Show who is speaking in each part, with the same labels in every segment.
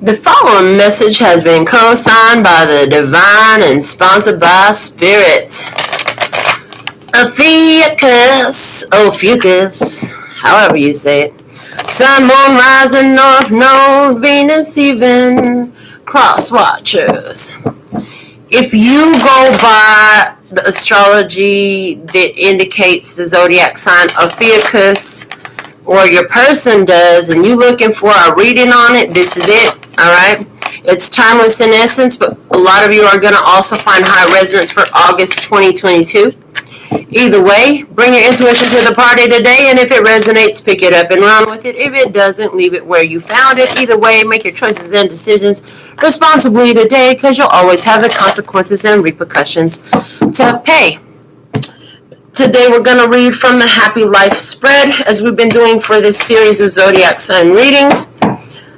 Speaker 1: The following message has been co-signed by the divine and sponsored by Spirit. OPHIUCHUS, however you say it. Sun, moon, rising, north node, Venus, even cross watchers. If you go by the astrology that indicates the zodiac sign OPHIUCHUS, or your person does, and you're looking for a reading on it, this is it. All right, it's timeless in essence, but a lot of you are going to also find high resonance for August 2022. Either way, bring your intuition to the party today, and if it resonates, pick it up and run with it. If it doesn't, leave it where you found it. Either way, make your choices and decisions responsibly today, because you'll always have the consequences and repercussions to pay. Today we're going to read from the Happy Life spread, as we've been doing for this series of zodiac sign readings.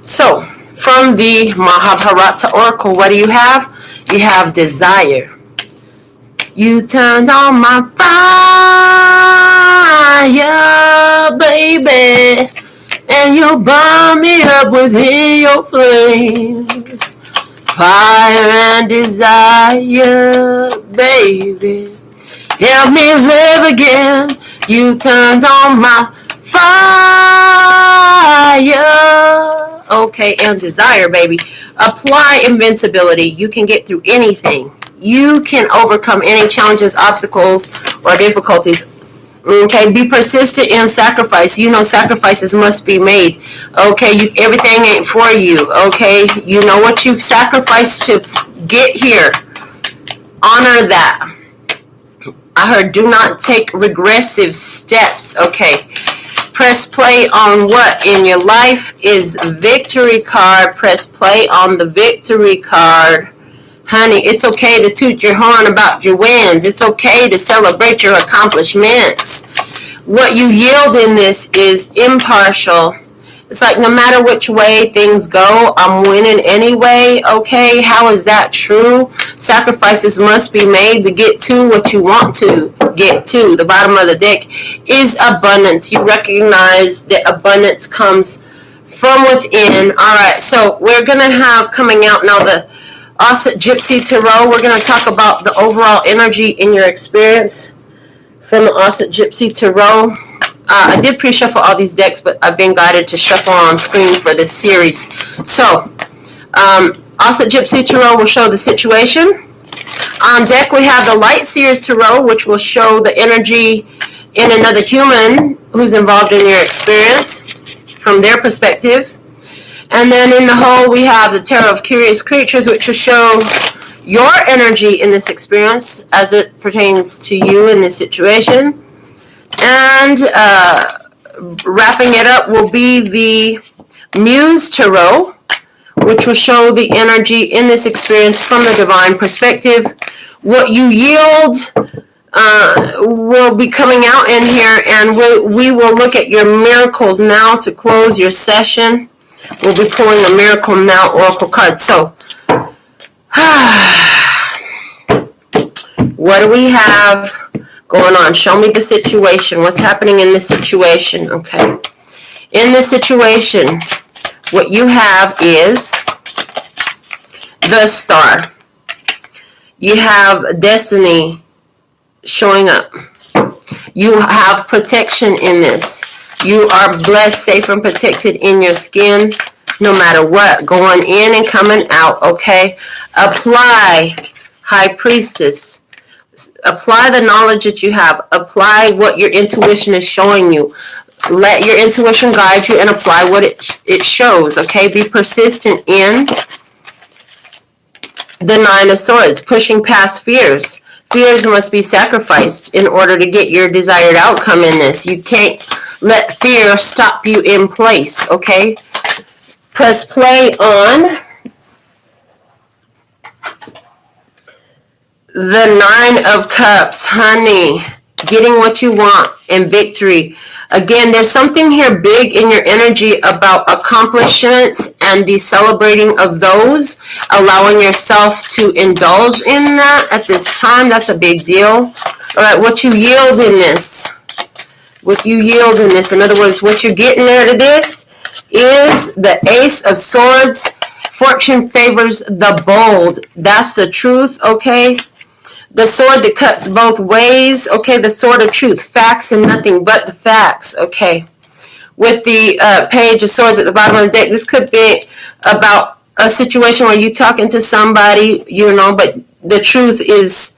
Speaker 1: So, from the Mahabharata Oracle, what do you have? You have desire. You turned on my fire, baby, and you burn me up within your flames. Fire and desire, baby, help me live again. You turned on my fire. Okay, and desire, baby. Apply invincibility. You can get through anything. You can overcome any challenges, obstacles, or difficulties. Okay, be persistent in sacrifice. You know sacrifices must be made. Okay, everything ain't for you. Okay, you know what you've sacrificed to get here. Honor that. I heard do not take regressive steps. Okay. Press play on what in your life is victory card. Press play on the victory card. Honey, it's okay to toot your horn about your wins. It's okay to celebrate your accomplishments. What you yield in this is impartial. It's like no matter which way things go, I'm winning anyway. Okay, how is that true? Sacrifices must be made to get to what you want to get to. The bottom of the deck is abundance. You recognize that abundance comes from within. All right, so we're going to have coming out now the Osset Gypsy Tarot. We're going to talk about the overall energy in your experience from the Osset Gypsy Tarot. I did pre-shuffle all these decks, but I've been guided to shuffle on screen for this series. So, Osset Gypsy Tarot will show the situation. On deck, we have the Light Seers Tarot, which will show the energy in another human who's involved in your experience from their perspective. And then in the whole, we have the Tarot of Curious Creatures, which will show your energy in this experience as it pertains to you in this situation. And wrapping it up will be the Muse Tarot, which will show the energy in this experience from the divine perspective. What you yield will be coming out in here, and we will look at your miracles now to close your session. We'll be pulling a Miracle Now Oracle card. So, what do we have going on? Show me the situation. What's happening in this situation? Okay. In this situation, what you have is the Star. You have destiny showing up. You have protection in this. You are blessed, safe, and protected in your skin, no matter what, going in and coming out, okay? Apply, High Priestess. Apply the knowledge that you have. Apply what your intuition is showing you. Let your intuition guide you and apply what it shows, okay? Be persistent in the Nine of Swords, pushing past fears. Fears must be sacrificed in order to get your desired outcome in this. You can't let fear stop you in place, okay? Press play on the Nine of Cups, honey. Getting what you want and victory. Again, there's something here big in your energy about accomplishments and the celebrating of those, allowing yourself to indulge in that at this time. That's a big deal. All right, what you yield in this. What you yield in this. In other words, what you're getting out of this is the Ace of Swords Fortune favors the bold. That's the truth, okay? The sword that cuts both ways, okay? The sword of truth. Facts and nothing but the facts, okay? With the page of swords at the bottom of the deck, this could be about a situation where you're talking to somebody, you know, but the truth is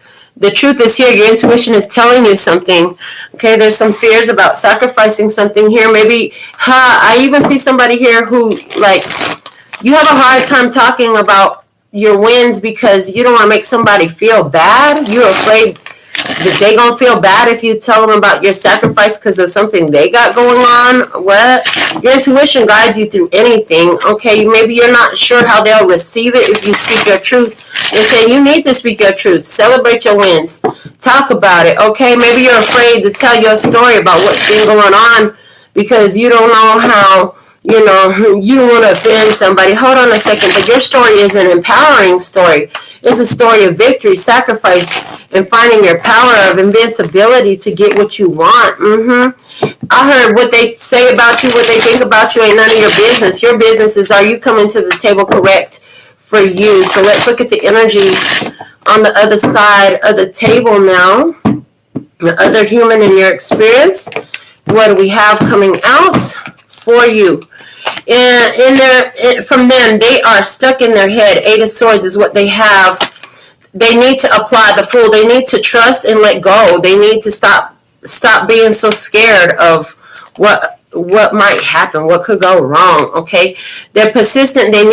Speaker 1: here. Your intuition is telling you something. Okay, there's some fears about sacrificing something here. Maybe, I even see somebody here who, like, you have a hard time talking about your wins because you don't want to make somebody feel bad. You're afraid that they gonna feel bad if you tell them about your sacrifice because of something they got going on. What? Your intuition guides you through anything. Okay, maybe you're not sure how they'll receive it if you speak your truth. They say you need to speak your truth. Celebrate your wins. Talk about it. Okay, maybe you're afraid to tell your story about what's been going on because you don't know how. You know, you don't want to offend somebody. Hold on a second, but your story is an empowering story. It's a story of victory, sacrifice, and finding your power of invincibility to get what you want. I heard what they say about you, what they think about you ain't none of your business. Your business is, are you coming to the table correct for you? So let's look at the energy on the other side of the table now. The other human in your experience. What do we have coming out for you? From them, they are stuck in their head. Eight of Swords is what they have. They need to apply the Fool. They need to trust and let go. They need to stop being so scared of what might happen, what could go wrong. Okay, they're persistent. They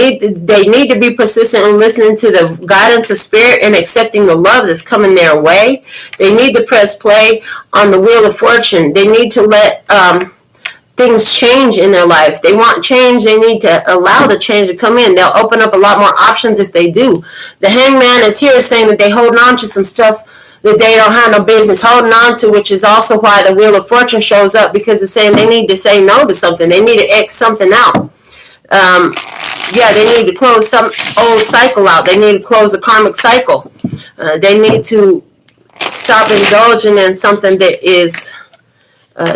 Speaker 1: need to be persistent in listening to the guidance of spirit and accepting the love that's coming their way. They need to press play on the Wheel of Fortune. They need to let things change in their life. They want change. They need to allow the change to come in. They'll open up a lot more options if they do. The Hangman is here saying that they hold on to some stuff that they don't have no business holding on to, which is also why the Wheel of Fortune shows up, because it's saying they need to say no to something. They need to X something out. They need to close some old cycle out. They need to close a karmic cycle. They need to stop indulging in something that is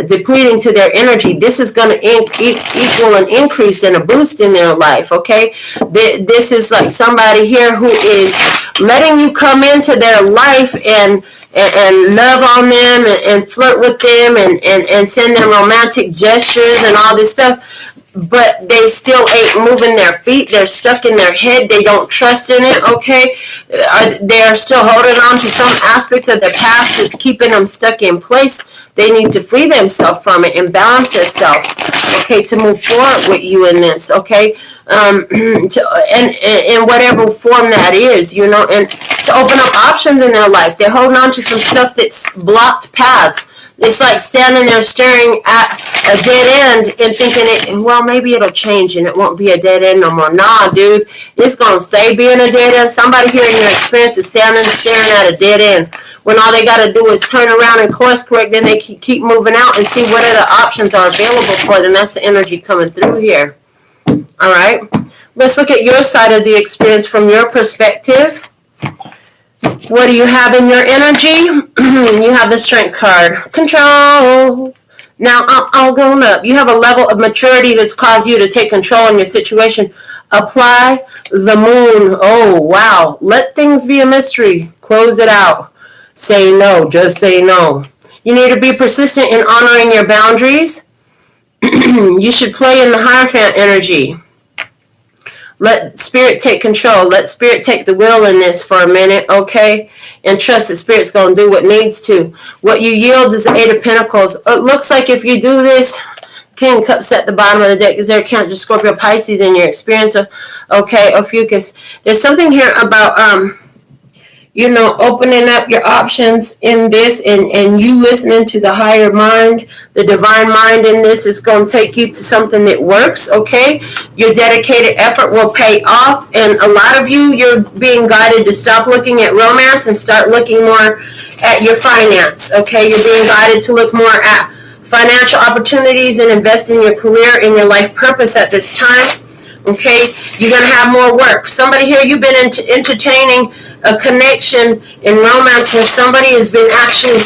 Speaker 1: depleting to their energy. This is going to equal an increase and a boost in their life, okay? This is like somebody here who is letting you come into their life and love on them and flirt with them and send them romantic gestures and all this stuff, but they still ain't moving their feet. They're stuck in their head. They don't trust in it, okay? They're still holding on to some aspect of their past that's keeping them stuck in place. They need to free themselves from it and balance themselves, okay, to move forward with you in this, okay? In whatever form that is, you know, and to open up options in their life. They're holding on to some stuff that's blocked paths. It's like standing there staring at a dead end and thinking, well, maybe it'll change and it won't be a dead end no more. Nah, dude, it's going to stay being a dead end. Somebody here in your experience is standing and staring at a dead end, when all they got to do is turn around and course correct. Then they keep moving out and see what other options are available for them. That's the energy coming through here. All right. Let's look at your side of the experience from your perspective. What do you have in your energy? You have the Strength card. Control. Now, I'm all grown up. You have a level of maturity that's caused you to take control in your situation. Apply the Moon. Oh, wow. Let things be a mystery. Close it out. Say no. Just say no. You need to be persistent in honoring your boundaries. You should play in the Hierophant energy. Let Spirit take control. Let Spirit take the wheel in this for a minute, okay? And trust that Spirit's going to do what needs to. What you yield is the Eight of Pentacles. It looks like if you do this, King of Cups at the bottom of the deck. Is there Cancer, Scorpio, Pisces in your experience? Okay, OPHIUCHUS. There's something here about, opening up your options in this and you listening to the higher mind, the divine mind in this is going to take you to something that works, okay? Your dedicated effort will pay off, and a lot of you're being guided to stop looking at romance and start looking more at your finance, okay? You're being guided to look more at financial opportunities and invest in your career and your life purpose at this time, okay? You're going to have more work. Somebody here, you've been entertaining a connection in romance where somebody has been actually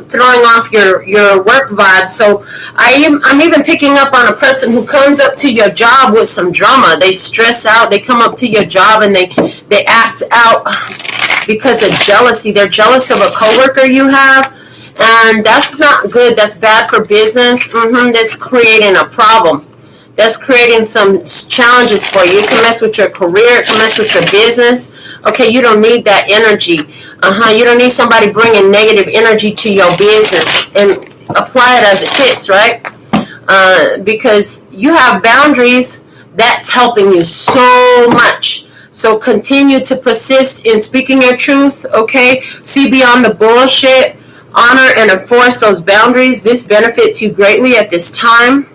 Speaker 1: throwing off your work vibe. So I'm even picking up on a person who comes up to your job with some drama. They stress out. They come up to your job and they act out because of jealousy. They're jealous of a coworker you have, and that's not good. That's bad for business. That's creating a problem. That's creating some challenges for you. It can mess with your career. It can mess with your business. Okay, you don't need that energy. You don't need somebody bringing negative energy to your business, and apply it as it fits, right? Because you have boundaries. That's helping you so much. So continue to persist in speaking your truth, okay? See beyond the bullshit. Honor and enforce those boundaries. This benefits you greatly at this time.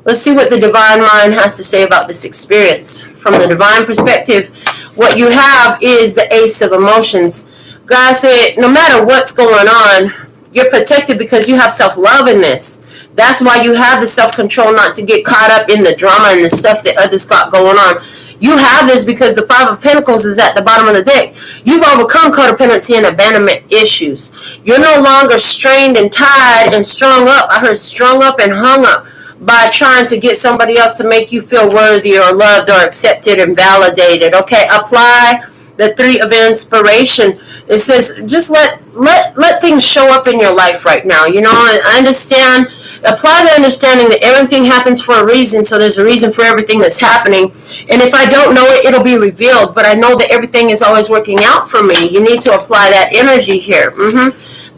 Speaker 1: Let's see what the Divine Mind has to say about this experience. From the Divine perspective, what you have is the Ace of Emotions. God said, no matter what's going on, you're protected because you have self-love in this. That's why you have the self-control not to get caught up in the drama and the stuff that others got going on. You have this because the Five of Pentacles is at the bottom of the deck. You've overcome codependency and abandonment issues. You're no longer strained and tied and strung up. I heard strung up and hung up by trying to get somebody else to make you feel worthy or loved or accepted and validated. Okay, apply the Three of Inspiration. It says just let things show up in your life right now. You know, I understand. Apply the understanding that everything happens for a reason, so there's a reason for everything that's happening. And if I don't know it, it'll be revealed. But I know that everything is always working out for me. You need to apply that energy here.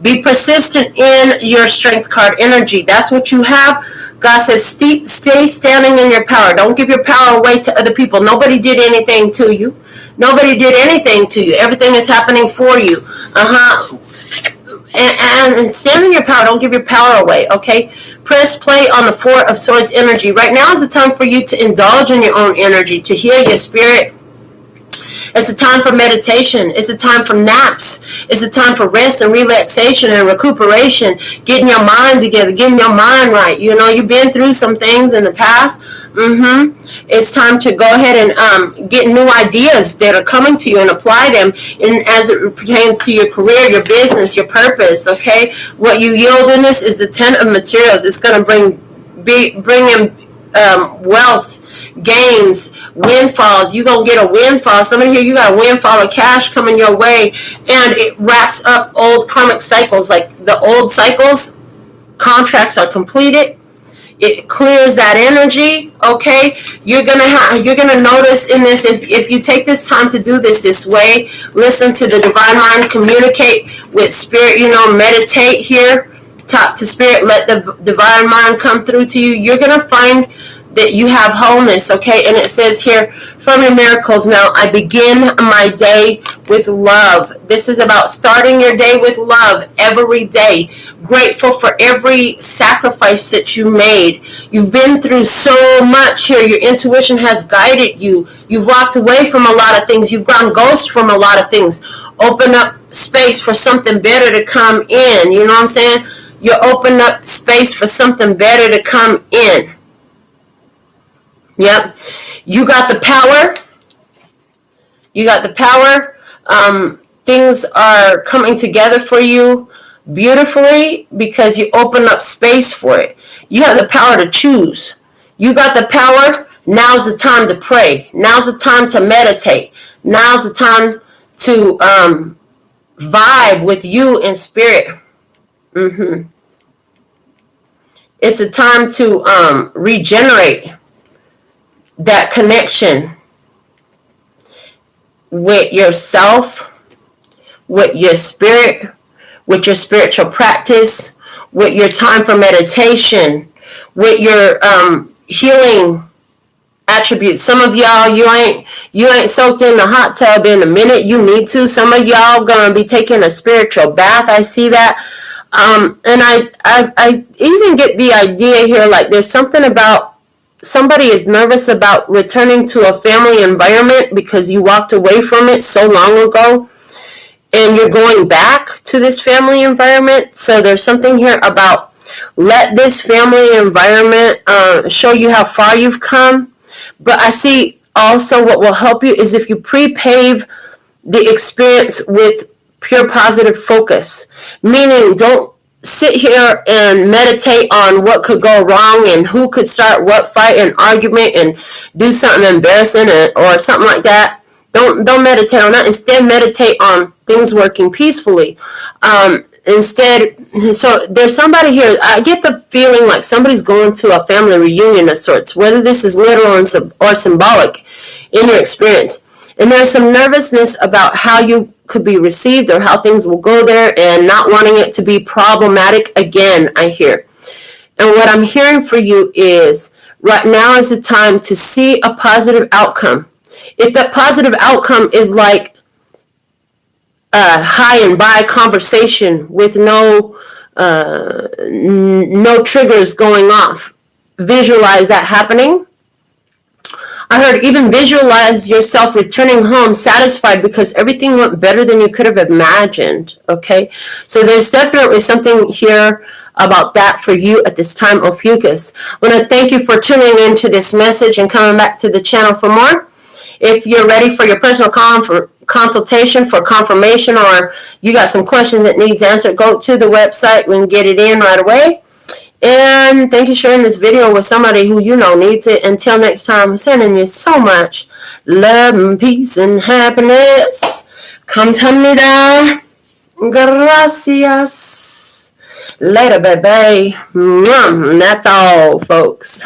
Speaker 1: Be persistent in your Strength card energy. That's what you have. God says, stay standing in your power. Don't give your power away to other people. Nobody did anything to you. Nobody did anything to you. Everything is happening for you. And stand in your power. Don't give your power away, okay? Press play on the Four of Swords energy. Right now is the time for you to indulge in your own energy, to heal your spirit. It's a time for meditation. It's a time for naps. It's a time for rest and relaxation and recuperation. Getting your mind together, getting your mind right. You know, you've been through some things in the past. It's time to go ahead and get new ideas that are coming to you and apply them as it pertains to your career, your business, your purpose, okay? What you yield in this is the Ten of Materials. It's going to bring in wealth, gains, windfalls. You're going to get a windfall. Somebody here, you got a windfall of cash coming your way, and it wraps up old karmic cycles. Like the old cycles, contracts are completed. It clears that energy, okay? You're gonna notice in this, if you take this time to do this way, listen to the Divine Mind, communicate with Spirit, you know, meditate here, talk to Spirit, let the Divine Mind come through to you. You're gonna find that you have wholeness, okay? And it says here, from your miracles now, I begin my day with love. This is about starting your day with love every day. Grateful for every sacrifice that you made. You've been through so much here. Your intuition has guided you. You've walked away from a lot of things. You've gone ghost from a lot of things. Open up space for something better to come in. You know what I'm saying? You open up space for something better to come in. Yep. You got the power. You got the power. Things are coming together for you beautifully because you open up space for it. You have the power to choose. You got the power. Now's the time to pray. Now's the time to meditate. Now's the time to vibe with you in spirit. It's a time to regenerate that connection with yourself, with your spirit, with your spiritual practice, with your time for meditation, with your healing attributes. Some of y'all, you ain't soaked in the hot tub in a minute. You need to. Some of y'all gonna be taking a spiritual bath. I see that. And I even get the idea here, like there's something about somebody is nervous about returning to a family environment because you walked away from it so long ago and you're going back to this family environment. So there's something here about let this family environment show you how far you've come. But I see also what will help you is if you pre-pave the experience with pure positive focus. Meaning, don't sit here and meditate on what could go wrong and who could start what fight and argument and do something embarrassing or something like that. Don't meditate on that. Instead, meditate on things working peacefully. Instead, so there's somebody here. I get the feeling like somebody's going to a family reunion of sorts, whether this is literal or symbolic in your experience. And there's some nervousness about how you could be received or how things will go there, and not wanting it to be problematic again, I hear. And what I'm hearing for you is right now is the time to see a positive outcome. If that positive outcome is like a high and by conversation with no triggers going off, visualize that happening. I heard even visualize yourself returning home satisfied because everything went better than you could have imagined, okay? So there's definitely something here about that for you at this time, Ophiuchus. I want to thank you for tuning into this message and coming back to the channel for more. If you're ready for your personal consultation for confirmation, or you got some questions that needs answered, go to the website. We can get it in right away. And thank you for sharing this video with somebody who you know needs it. Until next time, I'm sending you so much love and peace and happiness. 감사합니다. Gracias. Later, baby. And that's all, folks.